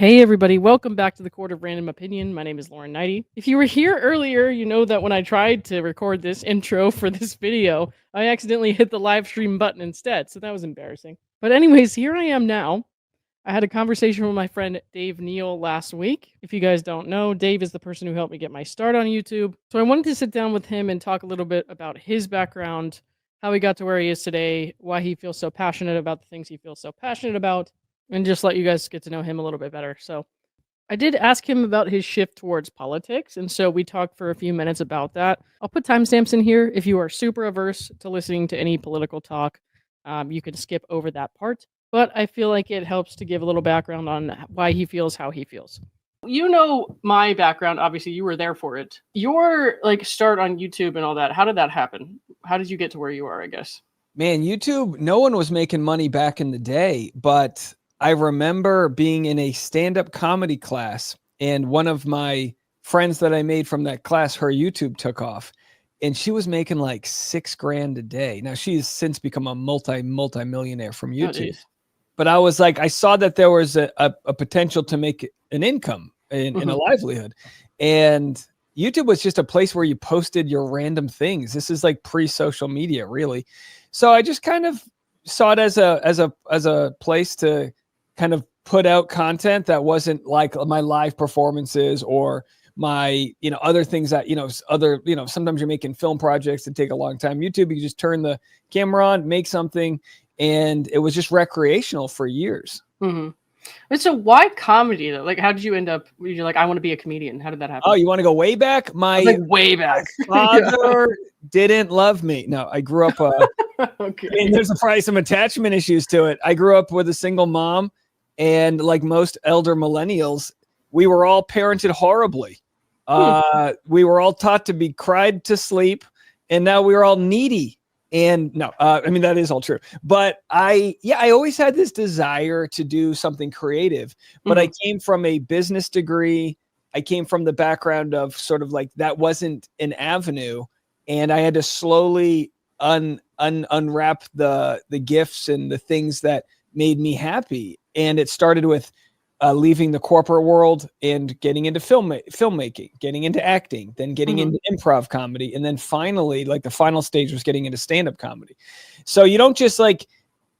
Hey everybody, welcome back to the Court of Random Opinion. My name is Lauren Neidigh. If you were here earlier, you know that when I tried to record this intro for this video, I accidentally hit the live stream button instead, so that was embarrassing. But anyways, here I am now. I had a conversation with my friend Dave Neal last week. If you guys don't know, Dave is the person who helped me get my start on YouTube. So I wanted to sit down with him and talk a little bit about his background, how he got to where he is today, why he feels so passionate about the things he feels so passionate about, and just let you guys get to know him a little bit better. So I did ask him about his shift towards politics, and so we talked for a few minutes about that. I'll put timestamps in here. If you are super averse to listening to any political talk, you can skip over that part. But I feel like it helps to give a little background on why he feels how he feels. You know my background, obviously you were there for it. Your start on YouTube and all that, how did that happen? How did you get to where you are, I guess? Man, YouTube, no one was making money back in the day, but I remember being in a stand-up comedy class, and one of my friends that I made from that class, her YouTube took off, and she was making like $6,000 a day. Now she's since become a multi-millionaire from YouTube. But I was like, I saw that there was a potential to make an income in a livelihood. And YouTube was just a place where you posted your random things. This is like pre-social media, really. So I just kind of saw it as a place to kind of put out content that wasn't like my live performances or my, other things that, sometimes you're making film projects that take a long time. YouTube, you just turn the camera on, make something. And it was just recreational for years. Mm-hmm. And so why comedy though? Like, how did you end up, you're like, I want to be a comedian. How did that happen? Oh, you want to go way back? Way back. My father didn't love me. No, I grew up, okay. I mean, there's probably some attachment issues to it. I grew up with a single mom, and like most elder millennials, we were all parented horribly. We were all taught to be cried to sleep, and now we were all needy. And no, I mean, that is all true. But I always had this desire to do something creative, but I came from a business degree. I came from the background of sort of like that wasn't an avenue. And I had to slowly unwrap the gifts and the things that made me happy. And it started with leaving the corporate world and getting into filmmaking, getting into acting, then getting into improv comedy. And then finally, like the final stage was getting into stand-up comedy. So you don't just like,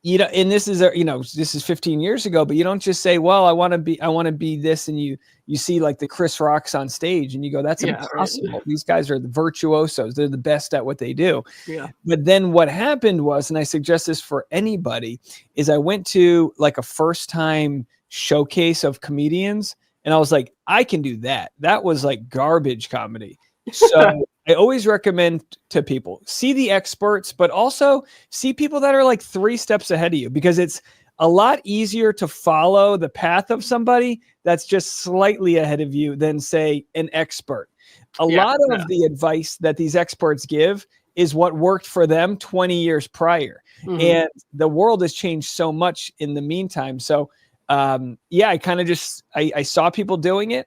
and this is, this is 15 years ago, but you don't just say, well, I want to be this. And you see like the Chris Rocks on stage and you go, that's impossible. Right. These guys are the virtuosos. They're the best at what they do. Yeah. But then what happened was, and I suggest this for anybody, is I went to like a first time showcase of comedians, and I was like, I can do that. That was like garbage comedy. So I always recommend to people, see the experts, but also see people that are like 3 steps ahead of you, because it's a lot easier to follow the path of somebody that's just slightly ahead of you than say an expert. A lot of the advice that these experts give is what worked for them 20 years prior. And the world has changed so much in the meantime. So I kind of just, I saw people doing it,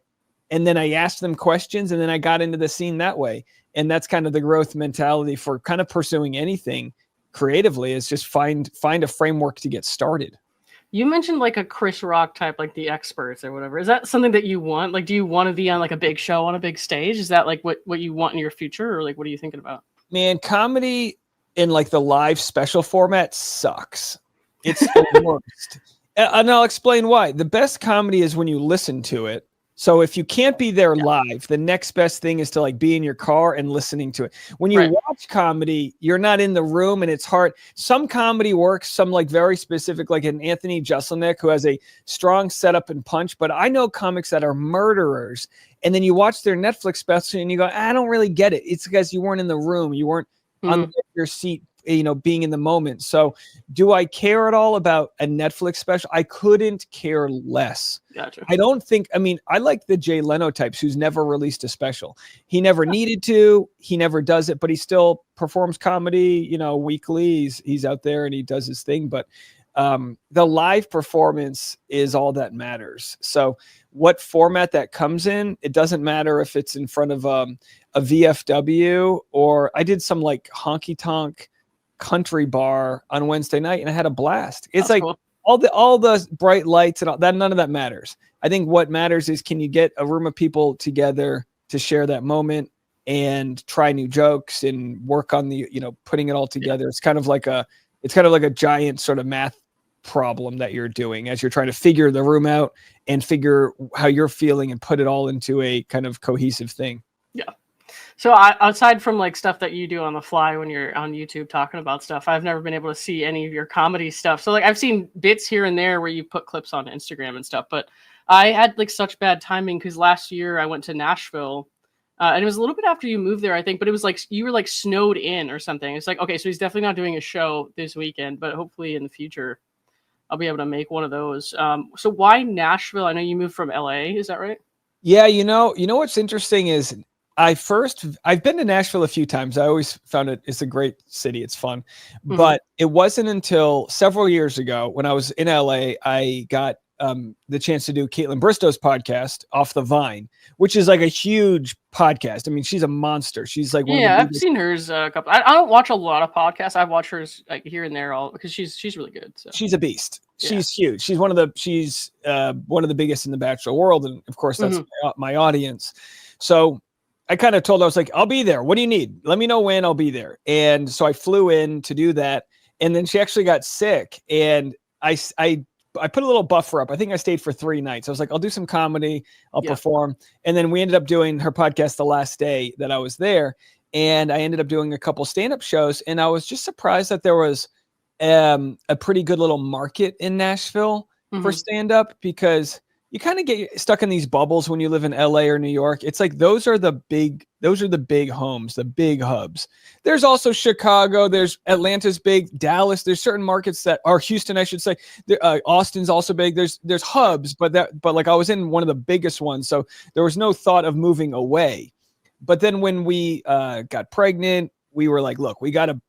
and then I asked them questions, and then I got into the scene that way. And that's kind of the growth mentality for kind of pursuing anything creatively, is just find a framework to get started. You mentioned like a Chris Rock type, like the experts or whatever. Is that something that you want? Like, do you want to be on like a big show on a big stage? Is that like what you want in your future, or like, what are you thinking about? Man, comedy in like the live special format sucks. It's the worst. And I'll explain why. The best comedy is when you listen to it. So if you can't be there live, the next best thing is to like be in your car and listening to it. When you watch comedy, you're not in the room, and it's hard. Some comedy works, some like very specific, like an Anthony Jeselnik, who has a strong setup and punch. But I know comics that are murderers, and then you watch their Netflix special and you go, I don't really get it. It's because you weren't in the room. You weren't on your seat, being in the moment. So do I care at all about a Netflix special? I couldn't care less. Gotcha. I like the Jay Leno types who's never released a special. He never needed to, he never does it, but he still performs comedy, weekly. He's out there and he does his thing, but the live performance is all that matters. So what format that comes in, it doesn't matter if it's in front of a VFW, or I did some like honky tonk country bar on Wednesday night and I had a blast. It's That's like cool. all the bright lights and all that, none of that matters. I think what matters is, can you get a room of people together to share that moment and try new jokes and work on the, putting it all together. It's kind of like a giant sort of math problem that you're doing as you're trying to figure the room out and figure how you're feeling and put it all into a kind of cohesive thing. Yeah. So outside from like stuff that you do on the fly when you're on YouTube talking about stuff, I've never been able to see any of your comedy stuff. So like I've seen bits here and there where you put clips on Instagram and stuff, but I had like such bad timing because last year I went to Nashville and it was a little bit after you moved there, I think, but it was like you were like snowed in or something. It's like, okay, so he's definitely not doing a show this weekend, but hopefully in the future I'll be able to make one of those. So why Nashville? I know you moved from LA, is that right? Yeah, you know what's interesting is I've been to Nashville a few times. I always found it's a great city. It's fun. Mm-hmm. But it wasn't until several years ago when I was in LA, I got the chance to do Caitlin Bristow's podcast, Off the Vine, which is like a huge podcast. I mean, she's a monster. She's like I've seen hers a couple. I don't watch a lot of podcasts. I've watched hers like here and there, all because she's really good. So. She's a beast. She's huge. She's one of the biggest in the Bachelor world, and of course that's my audience. So I kind of told her, I was like, I'll be there. What do you need? Let me know when. I'll be there. And so I flew in to do that, and then she actually got sick, and I put a little buffer up. I think I stayed for 3 nights. I was like, I'll do some comedy, I'll perform. And then we ended up doing her podcast the last day that I was there. And I ended up doing a couple stand-up shows. And I was just surprised that there was a pretty good little market in Nashville for stand-up, because you kind of get stuck in these bubbles when you live in LA or New York. It's like those are the big homes, the big hubs. There's also Chicago, there's Atlanta's big, Dallas, there's certain markets that are Houston, I should say. Austin's also big. There's hubs, but like I was in one of the biggest ones, so there was no thought of moving away. But then when we got pregnant, we were like, look, we gotta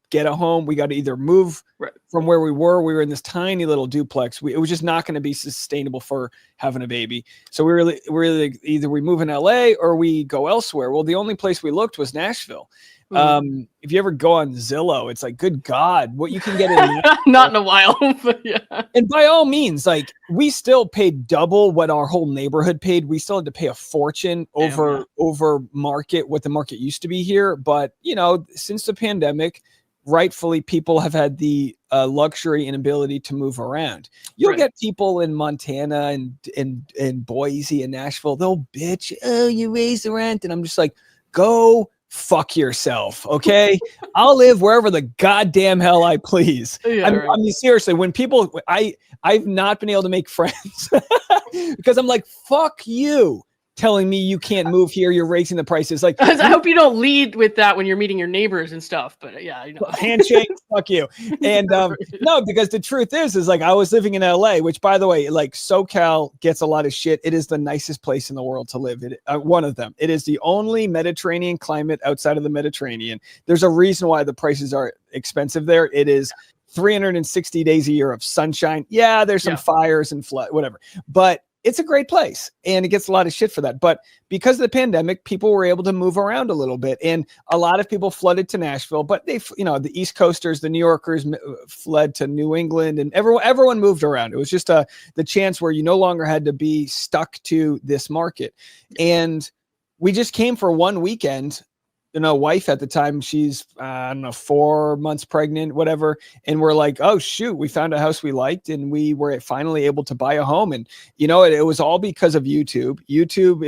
get a home. We got to either move from where we were. We were in this tiny little duplex. It was just not going to be sustainable for having a baby. So we really either we move in LA or we go elsewhere. Well, the only place we looked was Nashville. If you ever go on Zillow, it's like, good God, what you can get in not in a while, but yeah. And by all means, like, we still paid double what our whole neighborhood paid. We still had to pay a fortune over market, what the market used to be here. But since the pandemic, rightfully, people have had the luxury and ability to move around. You'll get people in Montana and Boise and Nashville. They'll bitch, oh, you raised the rent. And I'm just like, go fuck yourself, okay? I'll live wherever the goddamn hell I please. I mean, seriously, when people, I've not been able to make friends because I'm like, fuck you telling me you can't move here, you're raising the prices. Like, I hope you don't lead with that when you're meeting your neighbors and stuff, but yeah, handshake, fuck you. And no, because the truth is like, I was living in LA, which, by the way, like, SoCal gets a lot of shit. It is the nicest place in the world to live. One of them. It is the only Mediterranean climate outside of the Mediterranean. There's a reason why the prices are expensive there. It is 360 days a year of sunshine. Yeah, there's some fires and flood, whatever, but it's a great place, and it gets a lot of shit for that. But because of the pandemic, people were able to move around a little bit, and a lot of people flooded to Nashville. But the East Coasters, the New Yorkers fled to New England, and everyone moved around. It was just the chance where you no longer had to be stuck to this market. And we just came for one weekend. Wife at the time, she's, 4 months pregnant, whatever. And we're like, oh shoot, we found a house we liked, and we were finally able to buy a home. And, it was all because of YouTube. YouTube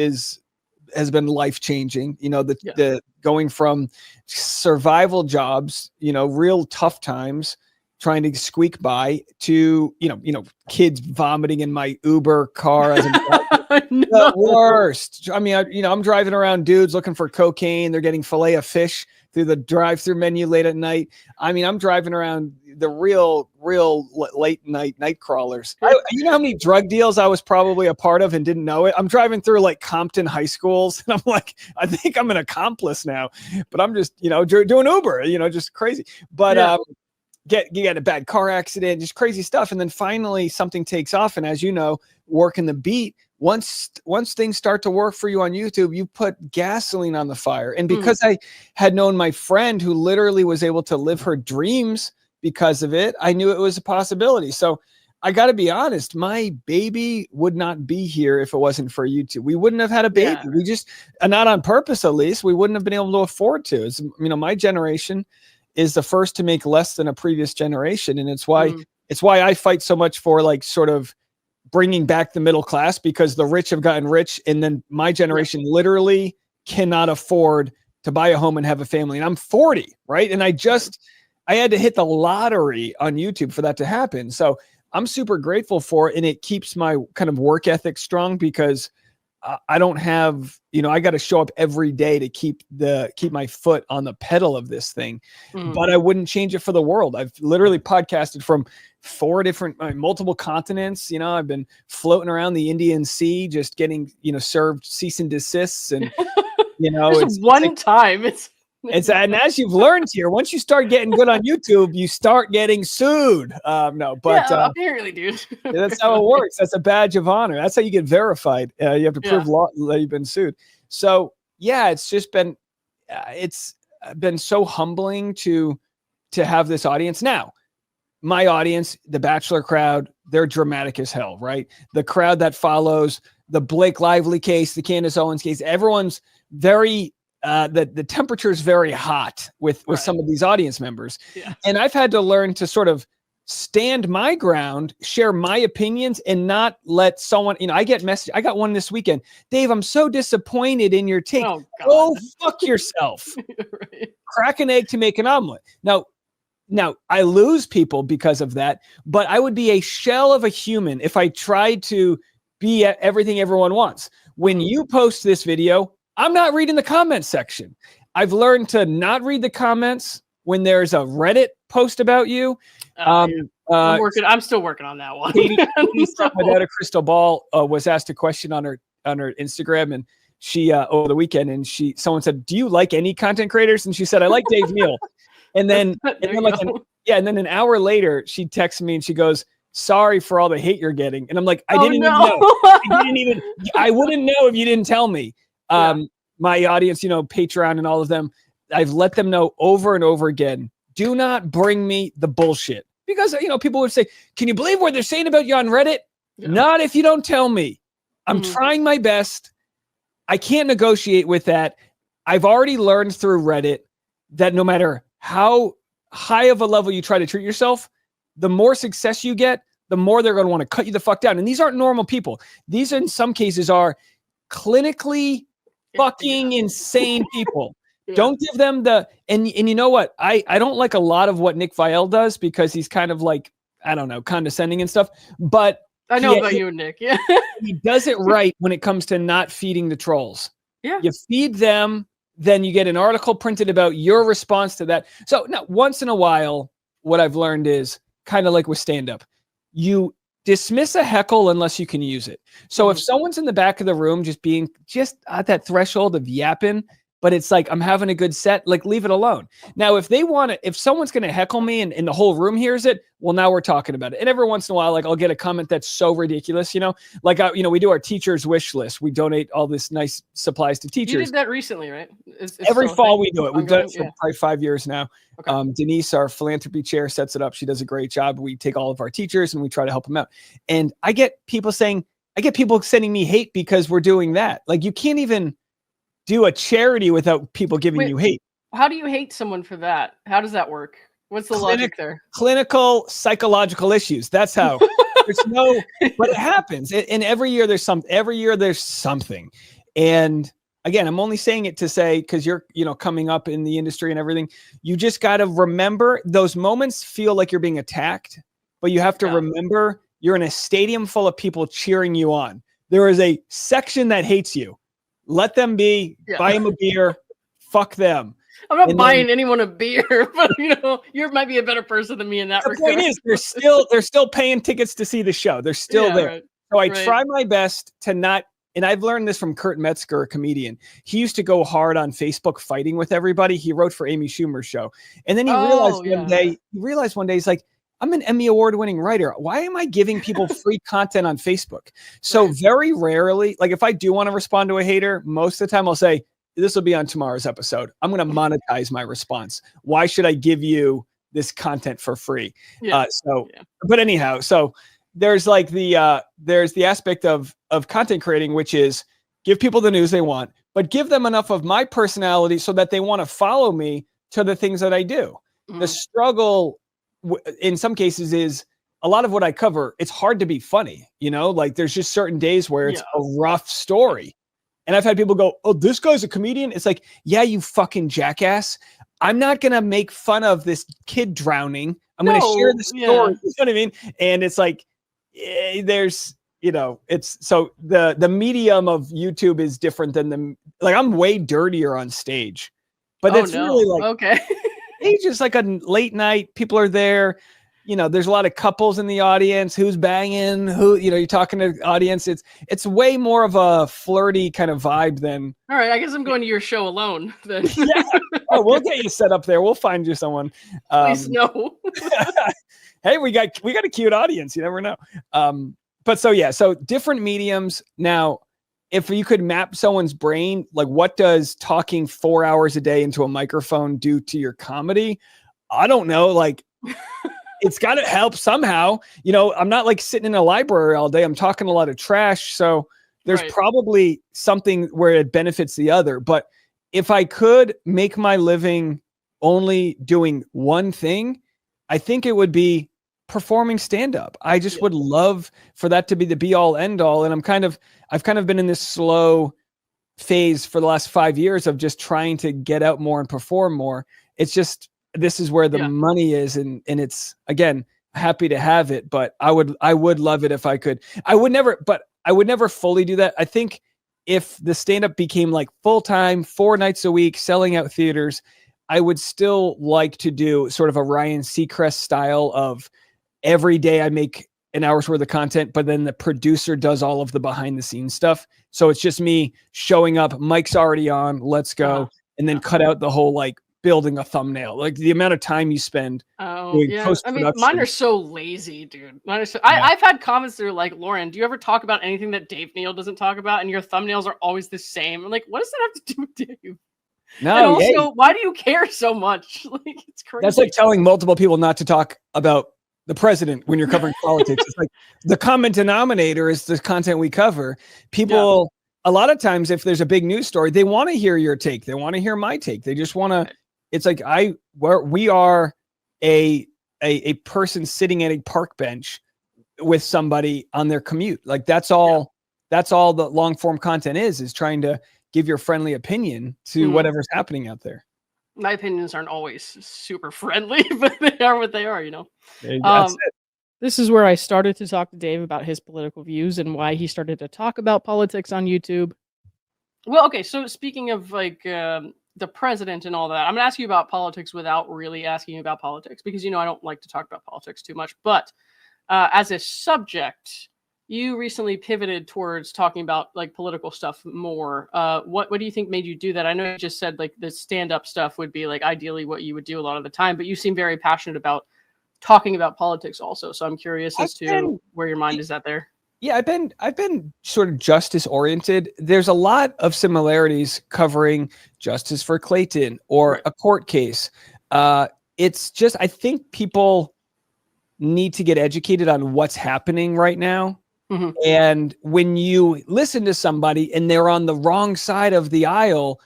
has been life-changing, the going from survival jobs, real tough times, trying to squeak by, to, kids vomiting in my Uber car as the worst. I mean, I'm driving around, dudes looking for cocaine. They're getting filet of fish through the drive-through menu late at night. I mean, I'm driving around the real late night crawlers. You know how many drug deals I was probably a part of and didn't know it? I'm driving through like Compton high schools, and I'm like, I think I'm an accomplice now, but I'm just, doing Uber, just crazy. But you get a bad car accident, just crazy stuff. And then finally something takes off. And as you know, working the beat, once things start to work for you on YouTube, you put gasoline on the fire. And because I had known my friend who literally was able to live her dreams because of it, I knew it was a possibility. So I got to be honest, my baby would not be here if it wasn't for YouTube. We wouldn't have had a baby. Yeah. We just, not on purpose, at least, we wouldn't have been able to afford to. It's, my generation is the first to make less than a previous generation. And it's why, I fight so much for like sort of bringing back the middle class, because the rich have gotten rich. And then my generation literally cannot afford to buy a home and have a family. And I'm 40, right? And I had to hit the lottery on YouTube for that to happen. So I'm super grateful for it, and it keeps my kind of work ethic strong, because I don't have, I got to show up every day to keep my foot on the pedal of this thing. But I wouldn't change it for the world. I've literally podcasted from 4 different, multiple continents. I've been floating around the Indian Sea, just getting, served cease and desists, and it's one time. And as you've learned here, once you start getting good on YouTube, you start getting sued. Apparently, dude. That's how it works. That's a badge of honor. That's how you get verified. You have to prove that you've been sued. So yeah, it's just been, it's been so humbling to have this audience. Now, my audience, the Bachelor crowd, they're dramatic as hell, right? The crowd that follows the Blake Lively case, the Candace Owens case, everyone's very. The temperature is very hot with some of these audience members. Yeah. And I've had to learn to sort of stand my ground, share my opinions, and not let someone, I get message. I got one this weekend. Dave, I'm so disappointed in your take. Oh, go fuck yourself. Right. Crack an egg to make an omelet. Now I lose people because of that, but I would be a shell of a human if I tried to be everything everyone wants. When you post this video, I'm not reading the comments section. I've learned to not read the comments when there's a Reddit post about you. I'm still working on that one. Katie without a crystal ball was asked a question on her Instagram, and she over the weekend, and someone said, "Do you like any content creators?" And she said, "I like Dave Neal." And then an hour later, she texts me and she goes, "Sorry for all the hate you're getting." And I'm like, I didn't even know. I wouldn't know if you didn't tell me. My audience, Patreon and all of them, I've let them know over and over again, do not bring me the bullshit. Because, people would say, can you believe what they're saying about you on Reddit? Yeah. Not if you don't tell me. I'm trying my best. I can't negotiate with that. I've already learned through Reddit that no matter how high of a level you try to treat yourself, the more success you get, the more they're going to want to cut you the fuck down. And these aren't normal people. These, in some cases, are clinically fucking insane people. Don't give them and you know what? I don't like a lot of what Nick Viall does, because he's kind of like, I don't know, condescending and stuff. But I know about you and Nick. Yeah. He does it right when it comes to not feeding the trolls. Yeah. You feed them, then you get an article printed about your response to that. So now, once in a while, what I've learned is kind of like with stand-up. You dismiss a heckle unless you can use it. So if someone's in the back of the room just being at that threshold of yapping, but it's like, I'm having a good set, like, leave it alone. Now, if someone's going to heckle me and the whole room hears it, well, now we're talking about it. And every once in a while, like, I'll get a comment that's so ridiculous, like, we do our teachers wish list. We donate all this nice supplies to teachers. You did that recently, right? It's every fall we do it. We've done it for probably 5 years now. Okay. Denise, our philanthropy chair, sets it up. She does a great job. We take all of our teachers and we try to help them out. And I get people sending me hate because we're doing that. Like, you can't even do a charity without people giving you hate. How do you hate someone for that? How does that work? What's the logic there? Clinical psychological issues. That's how. But it happens. And every year there's something. And again, I'm only saying it to say, because you're, coming up in the industry and everything, you just got to remember those moments feel like you're being attacked, but you have to remember you're in a stadium full of people cheering you on. There is a section that hates you. Let them be. Buy them a beer. Fuck them. I'm not buying anyone a beer, but you might be a better person than me in that regard. The point is, they're still paying tickets to see the show. They're still there. Right. So I try my best to not. And I've learned this from Kurt Metzger, a comedian. He used to go hard on Facebook fighting with everybody. He wrote for Amy Schumer's show, and then he realized one day he's like, I'm an Emmy award-winning writer. Why am I giving people free content on Facebook? So very rarely, like, if I do want to respond to a hater, most of the time I'll say, this will be on tomorrow's episode. I'm going to monetize my response. Why should I give you this content for free? But anyhow, so there's like there's the aspect of content creating, which is give people the news they want, but give them enough of my personality so that they want to follow me to the things that I do. The struggle in some cases is a lot of what I cover. It's hard to be funny, like there's just certain days where it's a rough story. And I've had people go, oh, this guy's a comedian. It's like, yeah, you fucking jackass. I'm not going to make fun of this kid drowning. I'm going to share the story. You know what I mean? And it's like, there's, it's so the medium of YouTube is different than I'm way dirtier on stage, but that's really like, okay. It's just like a late night. People are there. There's a lot of couples in the audience. Who's banging? Who? You're talking to the audience. It's way more of a flirty kind of vibe than. All right, I guess I'm going to your show alone then. Yeah. Oh, we'll get you set up there. We'll find you someone. Please no. Hey, we got a cute audience. You never know. But so different mediums. Now, if you could map someone's brain, like what does talking 4 hours a day into a microphone do to your comedy? I don't know. Like. It's got to help somehow. I'm not like sitting in a library all day. I'm talking a lot of trash. So there's probably something where it benefits the other. But if I could make my living only doing one thing, I think it would be performing stand-up. I just would love for that to be the be all end all. And I've kind of been in this slow phase for the last 5 years of just trying to get out more and perform more. It's just, this is where the money is. And it's, again, happy to have it, but I would love it if I could. I would never fully do that. I think if the stand-up became like full-time, 4 nights a week, selling out theaters, I would still like to do sort of a Ryan Seacrest style of every day I make an hour's worth of content, but then the producer does all of the behind the scenes stuff. So it's just me showing up, mic's already on, let's go. And then cut out the whole like building a thumbnail, like the amount of time you spend. Doing I mean, mine are so lazy, dude. I've had comments that are like, Lauren, do you ever talk about anything that Dave Neal doesn't talk about? And your thumbnails are always the same. I'm like, what does that have to do with Dave? No, and also, why do you care so much? Like, it's crazy. That's like telling multiple people not to talk about the president when you're covering politics. It's like the common denominator is the content we cover. People, a lot of times, if there's a big news story, they want to hear your take. They want to hear my take. They just want to. It's like we are a person sitting at a park bench with somebody on their commute. Like that's all. That's all the long form content is trying to give your friendly opinion to whatever's happening out there. My opinions aren't always super friendly, but they are what they are. That's it. This is where I started to talk to Dave about his political views and why he started to talk about politics on YouTube. Well, okay. So speaking of like. The president and all that, I'm gonna ask you about politics without really asking you about politics because I don't like to talk about politics too much. But as a subject, you recently pivoted towards talking about like political stuff more. What do you think made you do that? I know you just said like the stand-up stuff would be like ideally what you would do a lot of the time, but you seem very passionate about talking about politics also. So I'm curious as to where your mind is at there. Yeah, I've been sort of justice oriented. There's a lot of similarities covering justice for Clayton or a court case. It's just, I think people need to get educated on what's happening right now. Mm-hmm. And when you listen to somebody and they're on the wrong side of the aisle,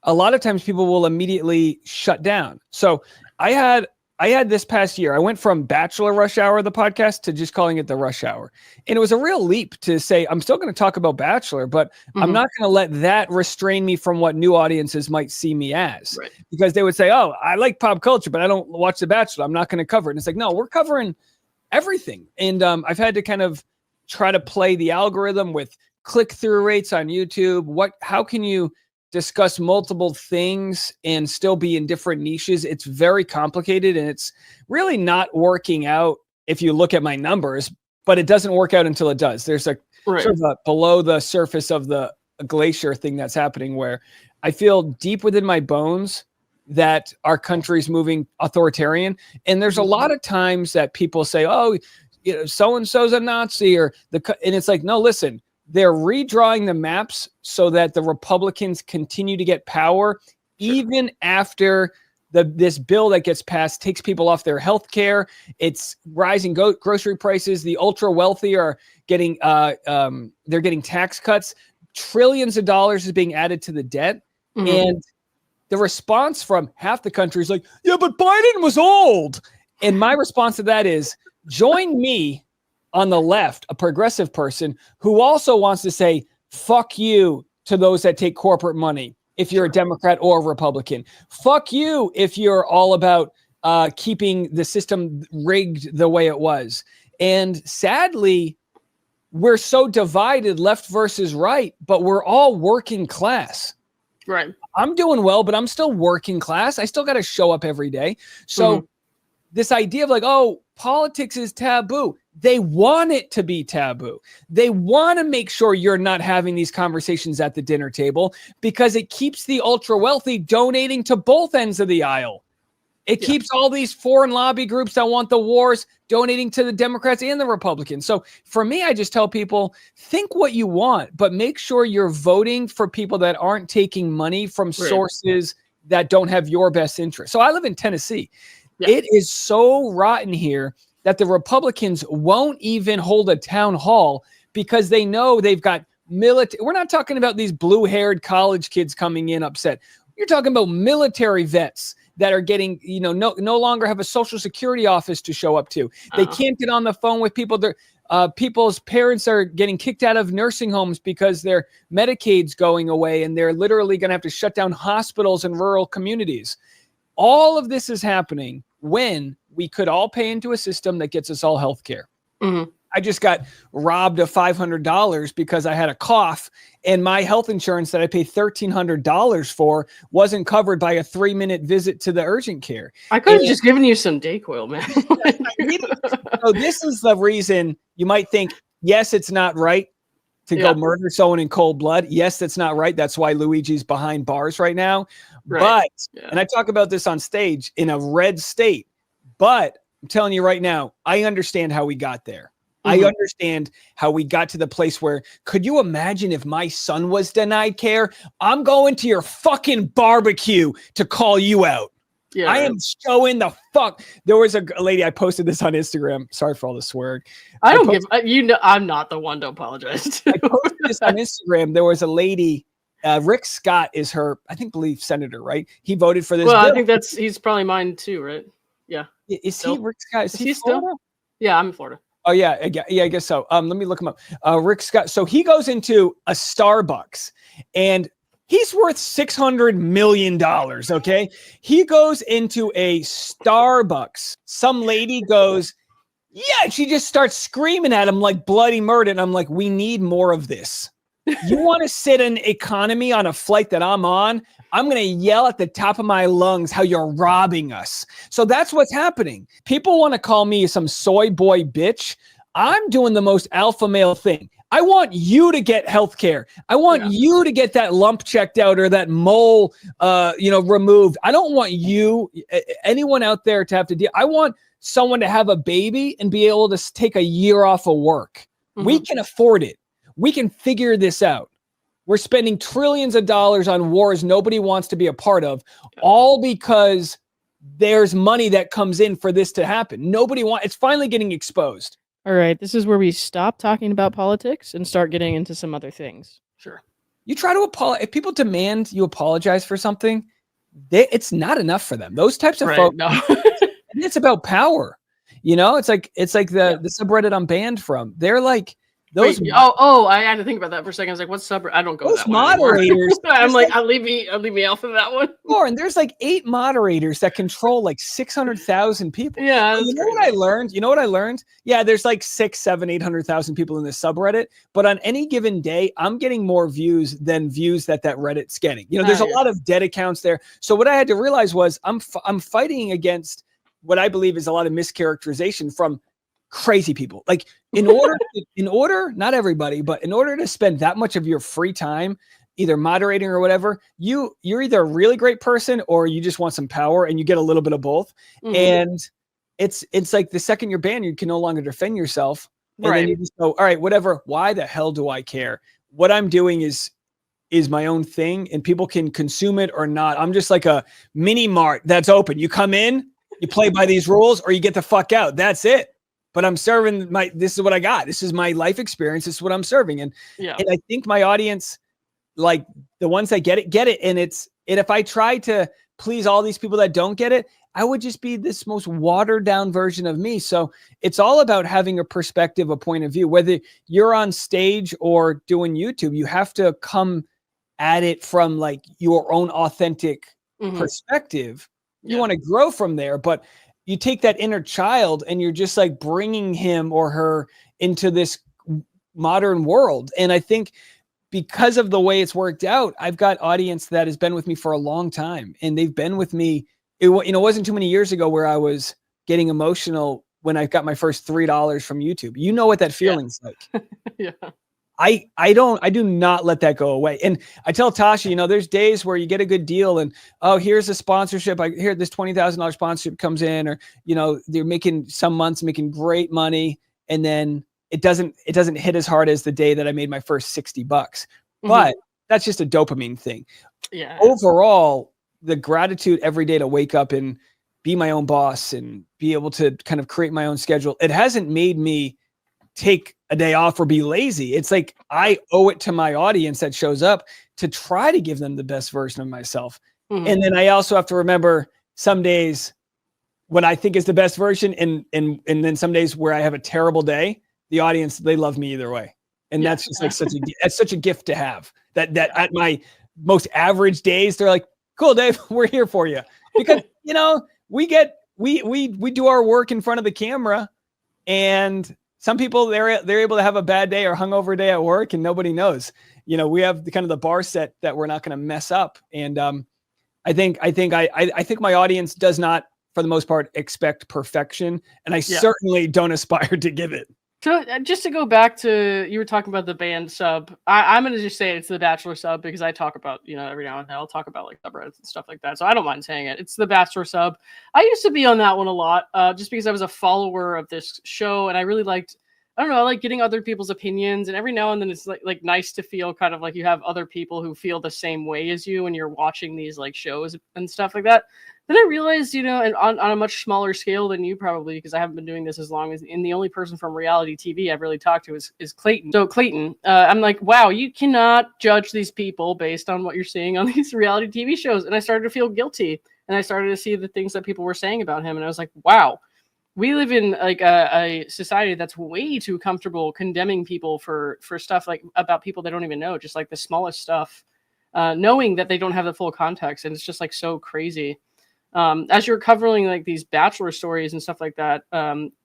a lot of times people will immediately shut down. So I had this past year, I went from Bachelor Rush Hour, the podcast, to just calling it the Rush Hour. And it was a real leap to say, I'm still going to talk about Bachelor, but I'm not going to let that restrain me from what new audiences might see me as. Right. Because they would say, oh, I like pop culture, but I don't watch The Bachelor. I'm not going to cover it. And it's like, no, we're covering everything. And I've had to kind of try to play the algorithm with click-through rates on YouTube. How can you discuss multiple things and still be in different niches? It's very complicated and it's really not working out if you look at my numbers, but it doesn't work out until it does. There's a sort of a below the surface of the glacier thing that's happening where I feel deep within my bones that our country's moving authoritarian. And there's a lot of times that people say, oh, so-and-so's a Nazi and it's like, no, listen, they're redrawing the maps so that the Republicans continue to get power even after this bill that gets passed takes people off their health care. It's rising grocery prices. The ultra wealthy are getting they're getting tax cuts. Trillions of dollars is being added to the debt. And the response from half the country is like, yeah, but Biden was old. And my response to that is, join me on the left, a progressive person who also wants to say, fuck you to those that take corporate money. If you're a Democrat or a Republican, fuck you if you're all about keeping the system rigged the way it was. And sadly, we're so divided, left versus right, but we're all working class. Right. I'm doing well, but I'm still working class. I still got to show up every day. So this idea of like, oh, politics is taboo. They want it to be taboo. They want to make sure you're not having these conversations at the dinner table because it keeps the ultra wealthy donating to both ends of the aisle. It keeps all these foreign lobby groups that want the wars donating to the Democrats and the Republicans. So for me, I just tell people, think what you want, but make sure you're voting for people that aren't taking money from sources that don't have your best interest. So I live in Tennessee. It is so rotten here that the Republicans won't even hold a town hall because they know they've got military. We're not talking about these blue-haired college kids coming in upset. You're talking about military vets that are getting, no longer have a social security office to show up to. They can't get on the phone with people. People's parents are getting kicked out of nursing homes because their Medicaid's going away, and they're literally going to have to shut down hospitals in rural communities. All of this is happening when we could all pay into a system that gets us all health care. I just got robbed of $500 because I had a cough, and my health insurance that I paid $1,300 for wasn't covered by a 3-minute visit to the urgent care. I could have just given you some Dayquil, man. So this is the reason you might think, yes, it's not right to go murder someone in cold blood. Yes, that's not right. That's why Luigi's behind bars right now. But, and I talk about this on stage, in a red state, but I'm telling you right now, I understand how we got there. I understand how we got to the place where, could you imagine if my son was denied care? I'm going to your fucking barbecue to call you out. Yeah, I am showing the fuck. There was a lady, I posted this on Instagram. Sorry for all the swearing. I'm not the one to apologize to. I posted this on Instagram. There was a lady, Rick Scott is her, believe senator, right? He voted for this bill. I think he's probably mine too, right? Yeah. Is he Rick Scott? Is he still? Yeah, I'm in Florida. Oh, yeah, I guess so. Let me look him up. Rick Scott. So he goes into a Starbucks, and he's worth $600 million, okay? He goes into a Starbucks. Some lady goes, yeah, she just starts screaming at him like bloody murder, and I'm like, we need more of this. You want to sit in economy on a flight that I'm on? I'm going to yell at the top of my lungs how you're robbing us. So that's what's happening. People want to call me some soy boy bitch. I'm doing the most alpha male thing. I want you to get health care. I want you to get that lump checked out or that mole, removed. I don't want anyone out there to have to deal. I want someone to have a baby and be able to take a year off of work. We can afford it. We can figure this out. We're spending trillions of dollars on wars nobody wants to be a part of, all because there's money that comes in for this to happen. It's finally getting exposed. All right, this is where we stop talking about politics and start getting into some other things. Sure. You try to apologize. If people demand you apologize for something, it's not enough for them. Those types of folks, it's about power. It's like the subreddit I'm banned from. They're like, those I had to think about that for a second. I was like, what's subreddit? I don't go that moderators. I'm like, I'll leave me out for that one. Lauren, there's like 8 moderators that control like 600,000 people. Yeah. You know what I learned? Yeah, there's like 6, 7, 800,000 people in this subreddit, but on any given day, I'm getting more views than views that Reddit's getting. There's a lot of dead accounts there. So what I had to realize was I'm fighting against what I believe is a lot of mischaracterization from crazy people. Like in order, not everybody, but in order to spend that much of your free time either moderating or whatever, you're either a really great person or you just want some power, and you get a little bit of both. And it's like the second you're banned, you can no longer defend yourself. And then you just go, all right, whatever. Why the hell do I care? What I'm doing is is my own thing and people can consume it or not. I'm just like a mini mart that's open. You come in, you play by these rules, or you get the fuck out. That's it. But I'm serving this is what I got. This is my life experience. This is what I'm serving. And I think my audience, like the ones that get it. And if I try to please all these people that don't get it, I would just be this most watered down version of me. So it's all about having a perspective, a point of view, whether you're on stage or doing YouTube, you have to come at it from like your own authentic perspective. You want to grow from there, but you take that inner child and you're just like bringing him or her into this modern world. And I think because of the way it's worked out, I've got audience that has been with me for a long time, and they've been with me. It wasn't too many years ago where I was getting emotional when I got my first $3 from YouTube. You know what that feeling's like. Yeah. I do not let that go away. And I tell Tasha, there's days where you get a good deal and, oh, here's a sponsorship. I hear this $20,000 sponsorship comes in, or, they're making some months making great money. And then it doesn't hit as hard as the day that I made my first $60, but that's just a dopamine thing. Yeah. Overall, the gratitude every day to wake up and be my own boss and be able to kind of create my own schedule. It hasn't made me take a day off or be lazy. It's like I owe it to my audience that shows up to try to give them the best version of myself. And then I also have to remember some days when I think is the best version, and then some days where I have a terrible day, the audience, they love me either way. And that's just like such a gift to have, that at my most average days, they're like, cool, Dave, we're here for you. Because, we do our work in front of the camera, and some people they're able to have a bad day or hungover day at work and nobody knows. We have the kind of the bar set that we're not going to mess up. And I think my audience does not, for the most part, expect perfection, and I certainly don't aspire to give it. So just to go back to, you were talking about the band sub. I'm going to just say it's the Bachelor sub because I talk about, every now and then I'll talk about like subreddits and stuff like that. So I don't mind saying it. It's the Bachelor sub. I used to be on that one a lot just because I was a follower of this show, and I really liked, I like getting other people's opinions. And every now and then it's like nice to feel kind of like you have other people who feel the same way as you when you're watching these like shows and stuff like that. Then I realized, and on a much smaller scale than you probably, because I haven't been doing this as long as, and the only person from reality TV I've really talked to is Clayton. So Clayton, I'm like, wow, you cannot judge these people based on what you're seeing on these reality TV shows. And I started to feel guilty, and I started to see the things that people were saying about him. And I was like, wow, we live in like a society that's way too comfortable condemning people for stuff like about people they don't even know, just like the smallest stuff, knowing that they don't have the full context. And it's just like so crazy. As you're covering like these Bachelor stories and stuff like that,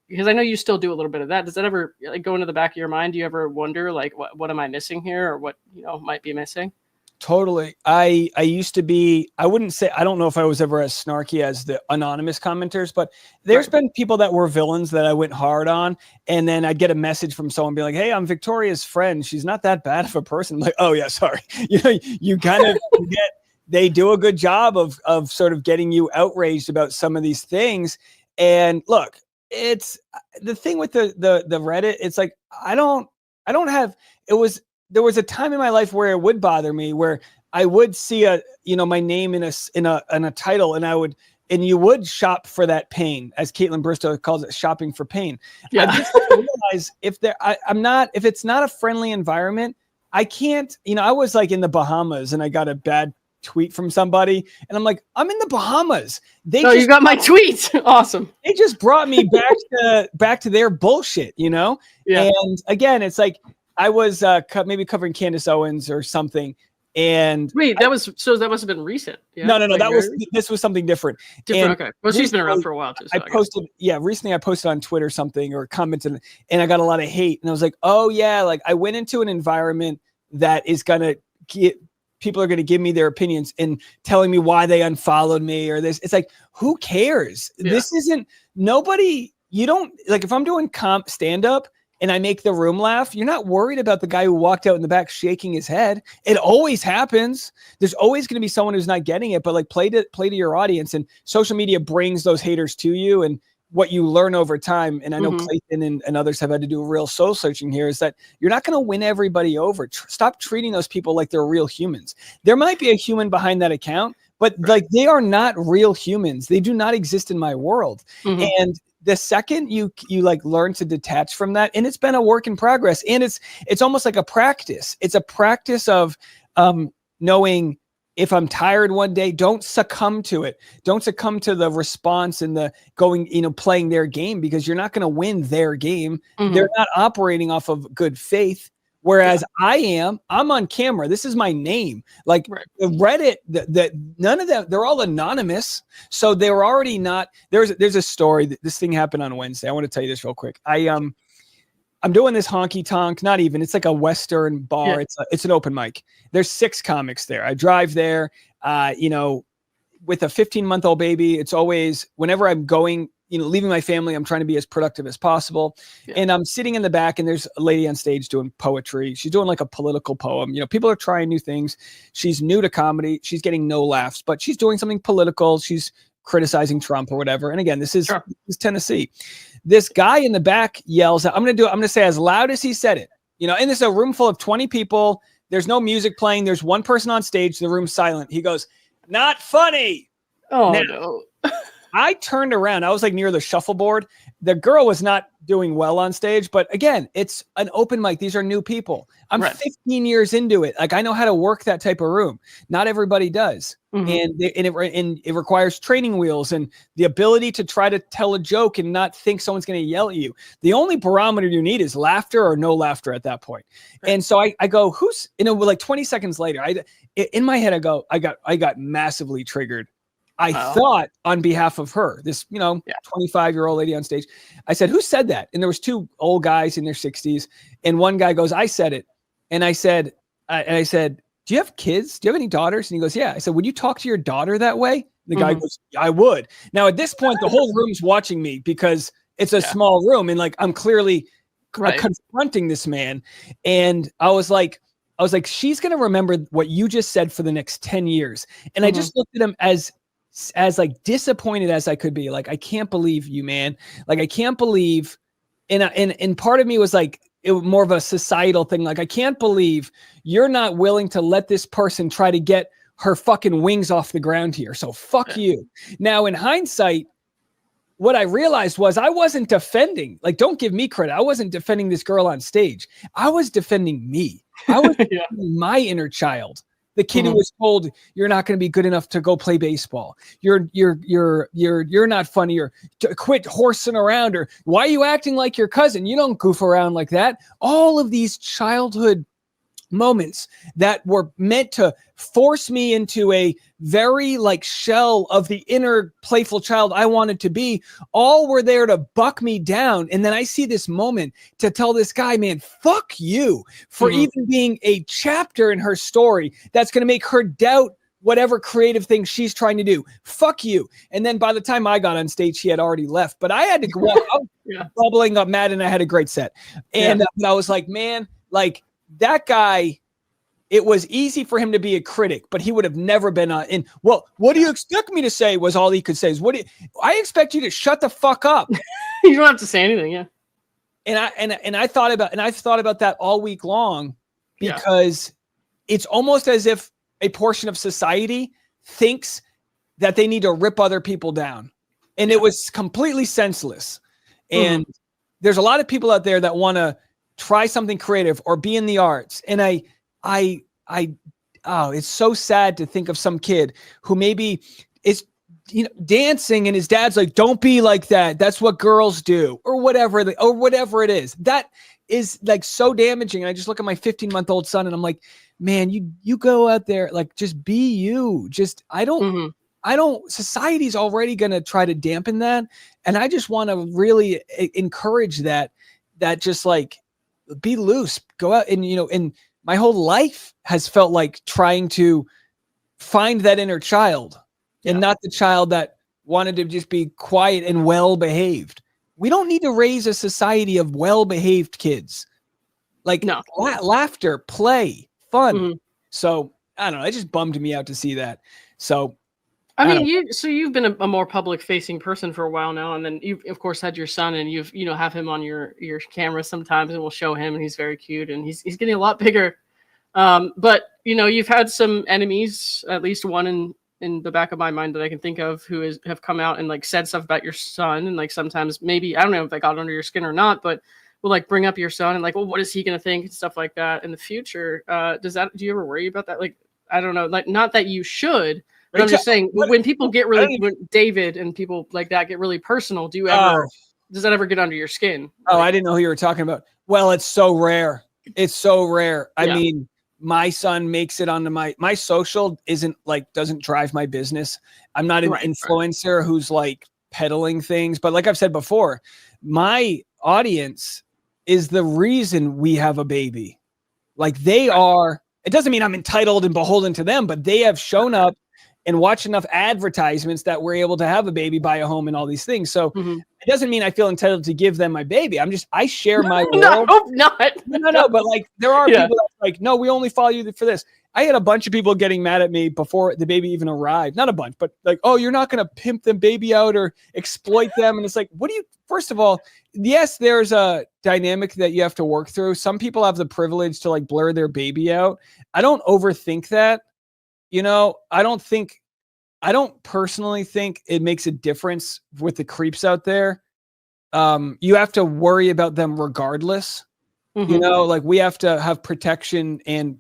because I know you still do a little bit of that. Does that ever like go into the back of your mind? Do you ever wonder like, what am I missing here, or what, might be missing? Totally. I used to be, I wouldn't say, I don't know if I was ever as snarky as the anonymous commenters, but there's been people that were villains that I went hard on. And then I'd get a message from someone be like, hey, I'm Victoria's friend. She's not that bad of a person. I'm like, oh yeah, sorry. You kind of get, they do a good job of sort of getting you outraged about some of these things. And look, it's the thing with the Reddit. It's like, I don't have, there was a time in my life where it would bother me, where I would see my name in a title, and you would shop for that pain, as Caitlin Bristow calls it, shopping for pain. Yeah. I just realize if it's not a friendly environment, I can't, I was like in the Bahamas and I got a bad tweet from somebody and I'm like, I'm in the Bahamas. You got my tweet. Awesome. They just brought me back to their bullshit, Yeah. And again, it's like, I was maybe covering Candace Owens or something. And wait, that must have been recent. Yeah? No. This was something different. Okay. Well, she's been around for a while too. So recently I posted on Twitter something or commented, and I got a lot of hate. And I was like, oh yeah, like I went into an environment that is gonna people are gonna give me their opinions and telling me why they unfollowed me or this. It's like, who cares? Yeah. This isn't nobody. You don't like if I'm doing stand up and I make the room laugh, you're not worried about the guy who walked out in the back shaking his head. It always happens. There's always going to be someone who's not getting it, but like play to your audience, and social media brings those haters to you. And what you learn over time, and I know Mhm. Clayton and others have had to do real soul searching here, is that you're not going to win everybody over. Stop treating those people like they're real humans. There might be a human behind that account, but like they are not real humans. They do not exist in my world. Mhm. And the second you like learn to detach from that, and it's been a work in progress, and it's almost like a practice. It's a practice of knowing, if I'm tired one day, don't succumb to it. Don't succumb to the response and the going, playing their game, because you're not going to win their game. Mhm. They're not operating off of good faith. Whereas I'm on camera. This is my name. Like Reddit, none of them, they're all anonymous. So they were already not, there's a story that this thing happened on Wednesday. I want to tell you this real quick. I'm doing this honky tonk, not even, it's like a Western bar. Yeah. It's an open mic. There's 6 comics there. I drive there, with a 15-month-old baby. It's always, whenever I'm going, leaving my family, I'm trying to be as productive as possible. Yeah. And I'm sitting in the back, and there's a lady on stage doing poetry. She's doing like a political poem. People are trying new things. She's new to comedy. She's getting no laughs, but she's doing something political. She's criticizing Trump or whatever. And again, this is Tennessee. This guy in the back yells out, I'm going to say as loud as he said it, and this is a room full of 20 people. There's no music playing. There's one person on stage. The room's silent. He goes, "Not funny." Oh, now, no. I turned around. I was like near the shuffleboard. The girl was not doing well on stage, but again, it's an open mic. These are new people. I'm 15 years into it. Like, I know how to work that type of room. Not everybody does. Mm-hmm. And it requires training wheels and the ability to try to tell a joke and not think someone's going to yell at you. The only barometer you need is laughter or no laughter at that point. Right. And so I go, like 20 seconds later, in my head, I got massively triggered. I thought on behalf of her, this, 25-year-old lady on stage, I said, "Who said that?" And there was 2 old guys in their 60s. And one guy goes, "I said it." And I said, "Do you have kids? Do you have any daughters?" And he goes, "Yeah." I said, "Would you talk to your daughter that way?" The guy goes, "I would." Now at this point, the whole room's watching me because it's a small room. And like, I'm clearly confronting this man. And I was like, she's going to remember what you just said for the next 10 years. And I just looked at him as like disappointed as I could be. Like, I can't believe you, man. Like, I can't believe. And part of me was like, it was more of a societal thing. Like, I can't believe you're not willing to let this person try to get her fucking wings off the ground here. So fuck you. Now, in hindsight, what I realized was I wasn't defending, like, don't give me credit. I wasn't defending this girl on stage. I was defending me. I was defending my inner child. The kid who was told, "You're not going to be good enough to go play baseball. You're not funny, or quit horsing around, or why are you acting like your cousin? You don't goof around like that." All of these childhood moments that were meant to force me into a very like shell of the inner playful child I wanted to be, all were there to buck me down. And then I see this moment to tell this guy, "Man, fuck you for even being a chapter in her story that's going to make her doubt whatever creative thing she's trying to do. Fuck you." And then by the time I got on stage, he had already left, but I had to go out bubbling up mad, and I had a great set. And I was like, man, like, that guy, it was easy for him to be a critic, but he would have never been in. "Well, what do you expect me to say?" was all he could say. Is, "I expect you to shut the fuck up." You don't have to say anything. Yeah. And I've thought about that all week long, because it's almost as if a portion of society thinks that they need to rip other people down. And it was completely senseless. And there's a lot of people out there that want to try something creative or be in the arts. And it's so sad to think of some kid who maybe is, dancing, and his dad's like, "Don't be like that. That's what girls do," or whatever it is. That is like so damaging. And I just look at my 15-month-old son, and I'm like, man, you go out there, like, just be you. Just, I don't, society's already going to try to dampen that. And I just want to really encourage that just like, be loose, go out. And, and my whole life has felt like trying to find that inner child and not the child that wanted to just be quiet and well-behaved. We don't need to raise a society of well-behaved kids. Like, laughter, play, fun. So I don't know. It just bummed me out to see that. So I mean, you've been a more public facing person for a while now, and then you've of course had your son, and you've have him on your camera sometimes, and we'll show him, and he's very cute, and he's getting a lot bigger. But you've had some enemies, at least one in the back of my mind that I can think of, who have come out and like said stuff about your son, and like sometimes maybe I don't know if they got under your skin or not, but will like bring up your son and like, well, what is he gonna think and stuff like that in the future. Do you ever worry about that? Like, I don't know, like not that you should. But I'm just saying, when people get when David and people like that get really personal, does that ever get under your skin? Oh, I didn't know who you were talking about. Well, it's so rare. It's so rare. I mean, my son makes it onto my social doesn't drive my business. I'm not an influencer who's like peddling things, but like I've said before, my audience is the reason we have a baby. Like they are, it doesn't mean I'm entitled and beholden to them, but they have shown up and watch enough advertisements that we're able to have a baby, buy a home, and all these things. So it doesn't mean I feel entitled to give them my baby. I share my world. No, not. No. But like, there are people that are like, no, we only follow you for this. I had a bunch of people getting mad at me before the baby even arrived. Not a bunch, but like, oh, you're not going to pimp them baby out or exploit them. And it's like, first of all, yes, there's a dynamic that you have to work through. Some people have the privilege to like blur their baby out. I don't overthink that. I don't personally think it makes a difference with the creeps out there. You have to worry about them regardless. Like we have to have protection and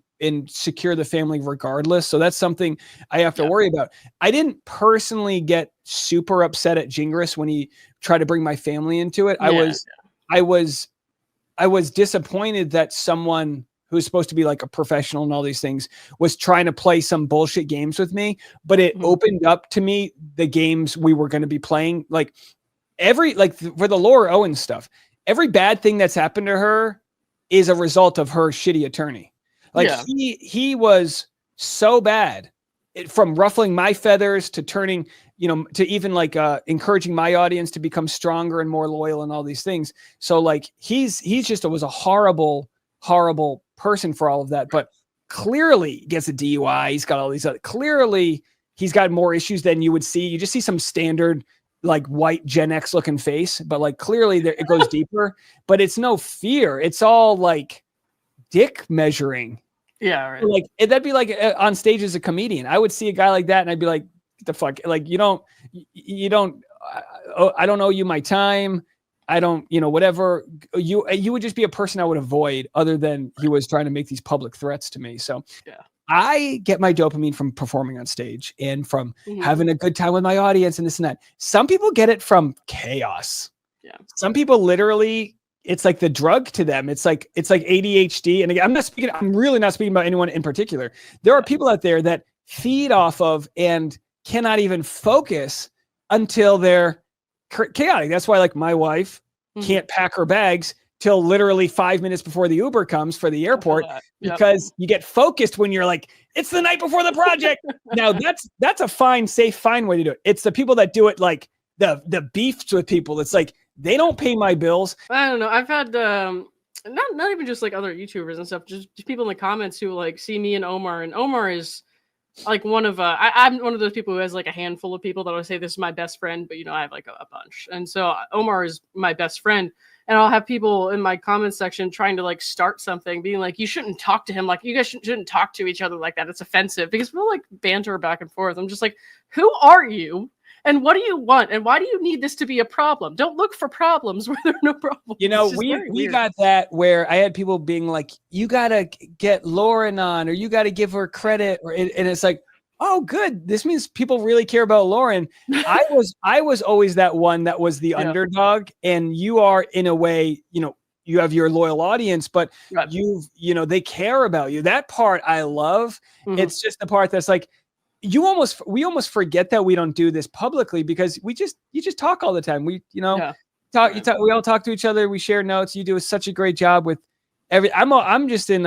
secure the family regardless. So that's something I have to worry about. I didn't personally get super upset at Gingras when he tried to bring my family into it. I was disappointed that someone who's supposed to be like a professional and all these things was trying to play some bullshit games with me, but it opened up to me the games we were going to be playing. Like for the Laura Owen stuff, every bad thing that's happened to her is a result of her shitty attorney. Like he was so bad from ruffling my feathers to turning, to even like encouraging my audience to become stronger and more loyal and all these things. So like he's just was a horrible person for all of that, but clearly gets a DUI. He's got all these clearly he's got more issues than you would see. You just see some standard like white Gen X looking face, but like clearly it goes deeper, but it's no fear. It's all like dick measuring. Yeah. Right. Like that'd be like on stage as a comedian. I would see a guy like that and I'd be like, what the fuck? Like, I don't owe you my time. I don't, whatever you would just be a person I would avoid other than he was trying to make these public threats to me. So I get my dopamine from performing on stage and from having a good time with my audience and this and that. Some people get it from chaos. Yeah. Some people literally, it's like the drug to them. It's like ADHD. And again, I'm really not speaking about anyone in particular. There are people out there that feed off of and cannot even focus until they're chaotic. That's why like my wife can't pack her bags till literally 5 minutes before the Uber comes for the airport because you get focused when you're like, it's the night before the project. Now that's a fine way to do it. It's the people that do it like the beefs with people. It's like, they don't pay my bills. I don't know. I've had not even just like other YouTubers and stuff, just people in the comments who like see me and Omar is like one of I'm one of those people who has like a handful of people that I say this is my best friend, but I have like a bunch. And so Omar is my best friend, and I'll have people in my comment section trying to like start something, being like, you shouldn't talk to him, like you guys shouldn't talk to each other like that. It's offensive, because we'll like banter back and forth. I'm just like, who are you? And what do you want? And why do you need this to be a problem? Don't look for problems where there are no problems. We got that where I had people being like, you got to get Lauren on, or you got to give her credit. And it's like, oh, good. This means people really care about Lauren. I was always that one that was the underdog. And you are, in a way, you have your loyal audience, but they care about you. That part I love. It's just the part that's like, we almost forget that we don't do this publicly because you just talk all the time. We, we all talk to each other. We share notes. You do such a great job with I'm just in,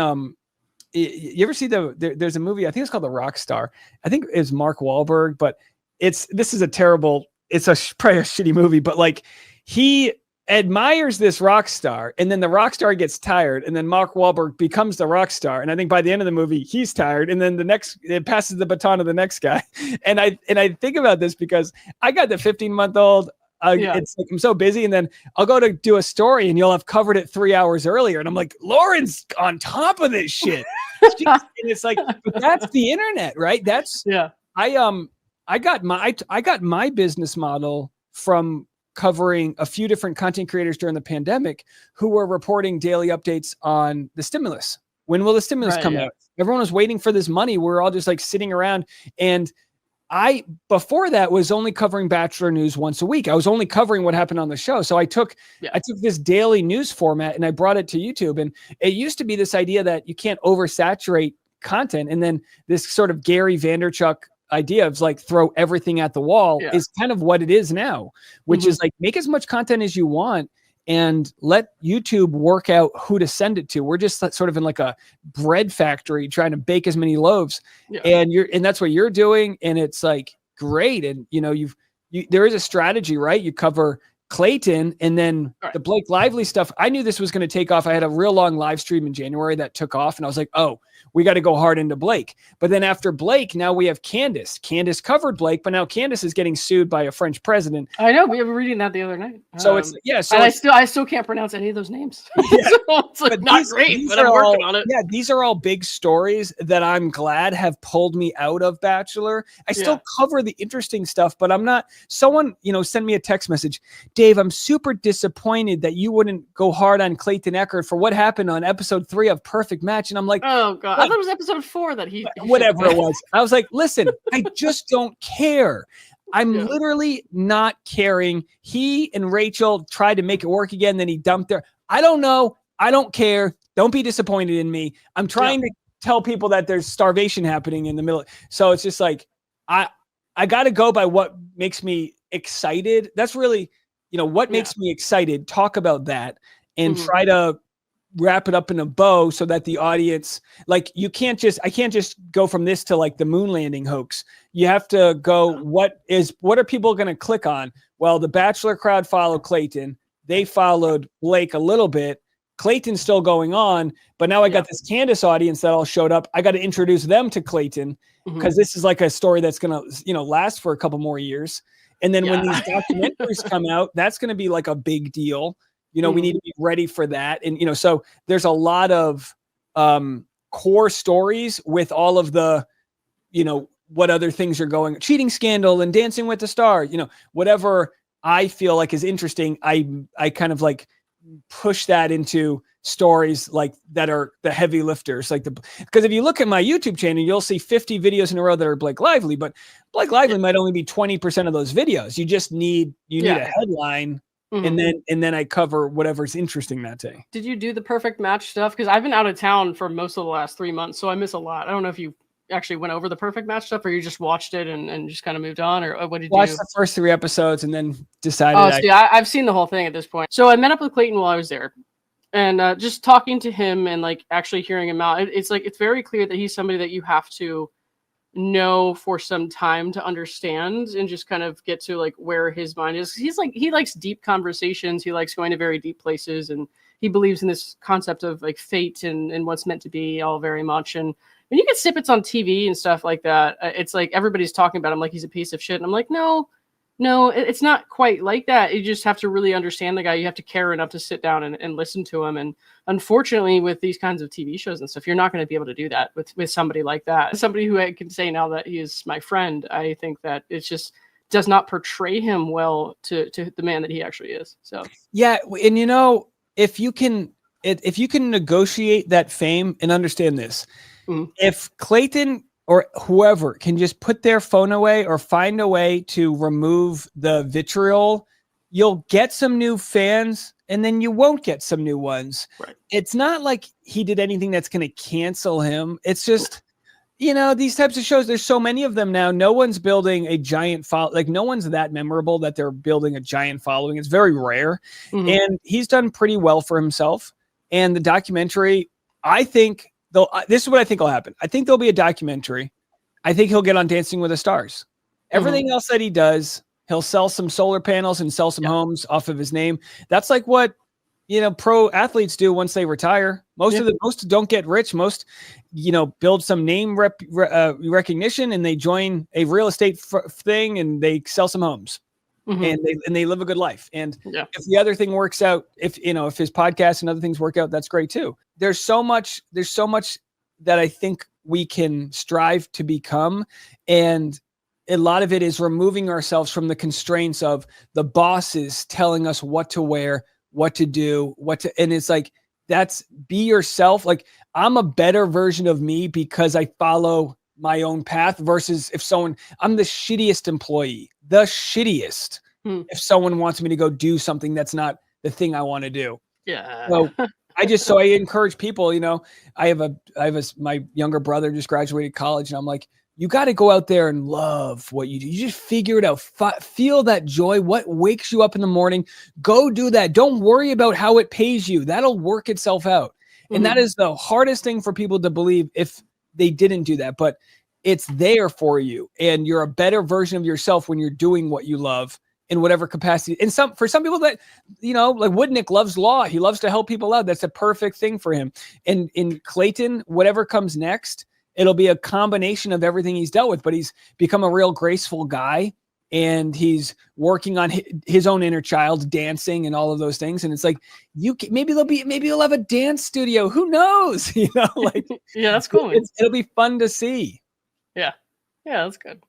you ever see there's a movie, I think it's called The Rock Star. I think it's Mark Wahlberg, but probably a shitty movie, but like he admires this rock star, and then the rock star gets tired, and then Mark Wahlberg becomes the rock star, and I think by the end of the movie he's tired, and then it passes the baton to the next guy. And I think about this because I got the 15-month-old. It's like I'm so busy, and then I'll go to do a story, and you'll have covered it 3 hours earlier, and I'm like, Lauren's on top of this shit. And it's like, but that's the internet, right? That's I got my business model from covering a few different content creators during the pandemic who were reporting daily updates on the stimulus. When will the stimulus come out? Everyone was waiting for this money. We're all just like sitting around. And I, before that, was only covering Bachelor news once a week. I was only covering what happened on the show. So I took this daily news format and I brought it to YouTube. And it used to be this idea that you can't oversaturate content. And then this sort of Gary Vaynerchuk idea of like throw everything at the wall is kind of what it is now, which is like make as much content as you want and let YouTube work out who to send it to. We're just sort of in like a bread factory trying to bake as many loaves, and that's what you're doing, and it's like great. And you know, there is a strategy, right? You cover Clayton and then the Blake Lively stuff. I knew this was going to take off. I had a real long live stream in January that took off, and I was like, oh, we got to go hard into Blake. But then after Blake, now we have Candace. Candace covered Blake, but now Candace is getting sued by a French president. I know. We were reading that the other night. So it's So and I still can't pronounce any of those names. So it's like not great, but I'm working on it. Yeah, these are all big stories that I'm glad have pulled me out of Bachelor. I still cover the interesting stuff, but I'm not. Someone, sent me a text message. Dave, I'm super disappointed that you wouldn't go hard on Clayton Echard for what happened on episode 3 of Perfect Match. And I'm like, oh God, I thought it was episode 4 that he whatever it was. I was like, listen, I just don't care. I'm literally not caring. He and Rachel tried to make it work again. Then he dumped her. I don't know. I don't care. Don't be disappointed in me. I'm trying to tell people that there's starvation happening in the middle. So it's just like, I got to go by what makes me excited. That's really, what makes me excited. Talk about that and try to wrap it up in a bow so that the audience, like, I can't just go from this to like the moon landing hoax. You have to go, what are people going to click on? Well, the Bachelor crowd followed Clayton. They followed Blake a little bit. Clayton's still going on, but now I got this Candace audience that all showed up. I got to introduce them to Clayton because this is like a story that's going to, last for a couple more years. And then when these documentaries come out, that's going to be like a big deal. We need to be ready for that. And, so there's a lot of core stories with all of the, what other things are going, cheating scandal and Dancing with the Stars, whatever I feel like is interesting. I kind of like push that into stories like that are the heavy lifters, because if you look at my YouTube channel, you'll see 50 videos in a row that are Blake Lively, but Blake Lively might only be 20% of those videos. You just need, need a headline. And then I cover whatever's interesting that day. Did you do the Perfect Match stuff? Because I've been out of town for most of the last 3 months, so I miss a lot. I don't know if you actually went over the Perfect Match stuff, or you just watched it and just kind of moved on, or what did you watch the first 3 episodes and then decided? I've seen the whole thing at this point. So I met up with Clayton while I was there, and just talking to him and like actually hearing him out, it's very clear that he's somebody that you have to know for some time to understand and just kind of get to like where his mind is. He likes deep conversations. He likes going to very deep places, and he believes in this concept of like fate and what's meant to be all very much. And when you get snippets on TV and stuff like that, it's like everybody's talking about him like he's a piece of shit. And I'm like, no, it's not quite like that. You just have to really understand the guy. You have to care enough to sit down and listen to him. And unfortunately, with these kinds of TV shows and stuff, you're not going to be able to do that with somebody like that. Somebody who I can say now that he is my friend, I think that it just does not portray him well to the man that he actually is. So yeah, and if you can negotiate that fame, and understand this, if Clayton or whoever can just put their phone away or find a way to remove the vitriol, you'll get some new fans and then you won't get some new ones. Right. It's not like he did anything that's going to cancel him. It's just, these types of shows, there's so many of them now. No one's building a giant no one's that memorable that they're building a giant following. It's very rare. And he's done pretty well for himself. And the documentary, I think, this is what I think will happen. I think there'll be a documentary. I think he'll get on Dancing with the Stars. Everything else that he does, He'll sell some solar panels and sell some homes off of his name. That's like what, pro athletes do once they retire. Most don't get rich. Most, build some name recognition, and they join a real estate thing, and they sell some homes. And they live a good life. And if the other thing works out, if his podcast and other things work out, that's great too. There's so much that I think we can strive to become. And a lot of it is removing ourselves from the constraints of the bosses telling us what to wear, what to do, and it's like, that's be yourself. Like, I'm a better version of me because I follow my own path versus I'm the shittiest employee, the shittiest. If someone wants me to go do something that's not the thing I want to do. Yeah. So I encourage people, my younger brother just graduated college, and I'm like, you got to go out there and love what you do. You just figure it out. Feel that joy. What wakes you up in the morning? Go do that. Don't worry about how it pays you. That'll work itself out. And that is the hardest thing for people to believe if they didn't do that. But it's there for you. And you're a better version of yourself when you're doing what you love in whatever capacity. And for some people that, like Woodnick loves law. He loves to help people out. That's a perfect thing for him. And in Clayton, whatever comes next, it'll be a combination of everything he's dealt with, but he's become a real graceful guy, and he's working on his own inner child, dancing and all of those things. And it's like, maybe he'll have a dance studio. Who knows? Yeah, that's cool. It'll be fun to see. Yeah. Yeah, that's good.